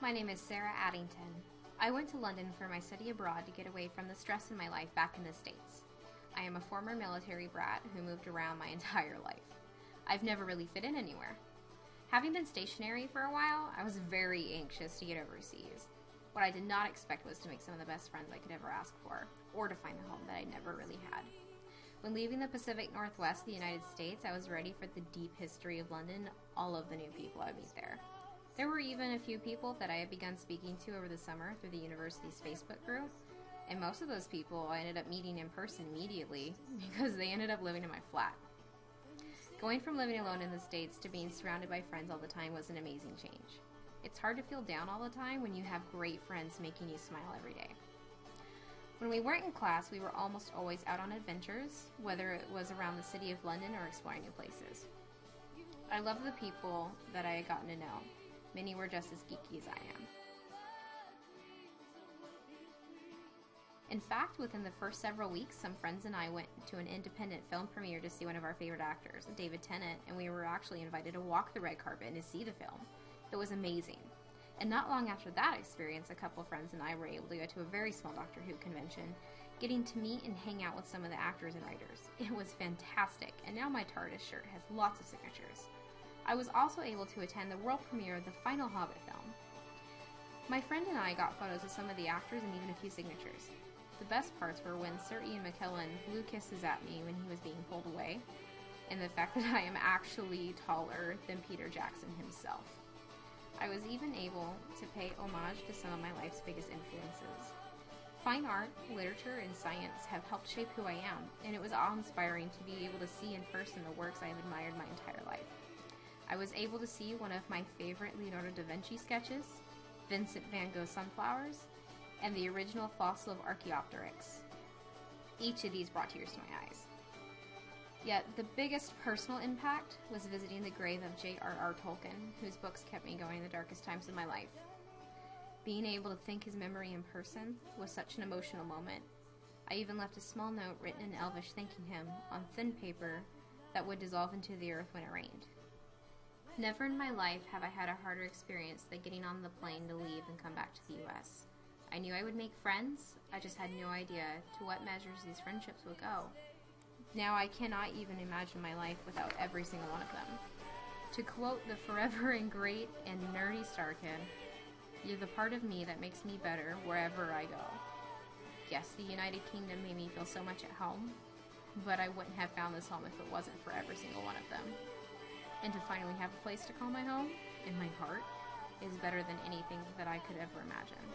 My name is Sarah Addington. I went to London for my study abroad to get away from the stress in my life back in the States. I am a former military brat who moved around my entire life. I've never really fit in anywhere. Having been stationary for a while, I was very anxious to get overseas. What I did not expect was to make some of the best friends I could ever ask for, or to find a home that I never really had. When leaving the Pacific Northwest of the United States, I was ready for the deep history of London, all of the new people I would meet there. There were even a few people that I had begun speaking to over the summer through the university's Facebook group, and most of those people I ended up meeting in person immediately because they ended up living in my flat. Going from living alone in the States to being surrounded by friends all the time was an amazing change. It's hard to feel down all the time when you have great friends making you smile every day. When we weren't in class, we were almost always out on adventures, whether it was around the city of London or exploring new places. I loved the people that I had gotten to know. Many were just as geeky as I am. In fact, within the first several weeks, some friends and I went to an independent film premiere to see one of our favorite actors, David Tennant, and we were actually invited to walk the red carpet and to see the film. It was amazing. And not long after that experience, a couple of friends and I were able to go to a very small Doctor Who convention, getting to meet and hang out with some of the actors and writers. It was fantastic, and now my TARDIS shirt has lots of signatures. I was also able to attend the world premiere of the final Hobbit film. My friend and I got photos of some of the actors and even a few signatures. The best parts were when Sir Ian McKellen blew kisses at me when he was being pulled away, and the fact that I am actually taller than Peter Jackson himself. I was even able to pay homage to some of my life's biggest influences. Fine art, literature, and science have helped shape who I am, and it was awe-inspiring to be able to see in person the works I have admired my entire life. I was able to see one of my favorite Leonardo da Vinci sketches, Vincent van Gogh's Sunflowers, and the original fossil of Archaeopteryx. Each of these brought tears to my eyes. Yet the biggest personal impact was visiting the grave of J.R.R. Tolkien, whose books kept me going in the darkest times of my life. Being able to thank his memory in person was such an emotional moment. I even left a small note written in Elvish thanking him on thin paper that would dissolve into the earth when it rained. Never in my life have I had a harder experience than getting on the plane to leave and come back to the U.S. I knew I would make friends, I just had no idea to what measures these friendships would go. Now I cannot even imagine my life without every single one of them. To quote the forever and great and nerdy Starkid, "You're the part of me that makes me better wherever I go." Yes, the United Kingdom made me feel so much at home, but I wouldn't have found this home if it wasn't for every single one of them. And to finally have a place to call my home, in my heart, is better than anything that I could ever imagine.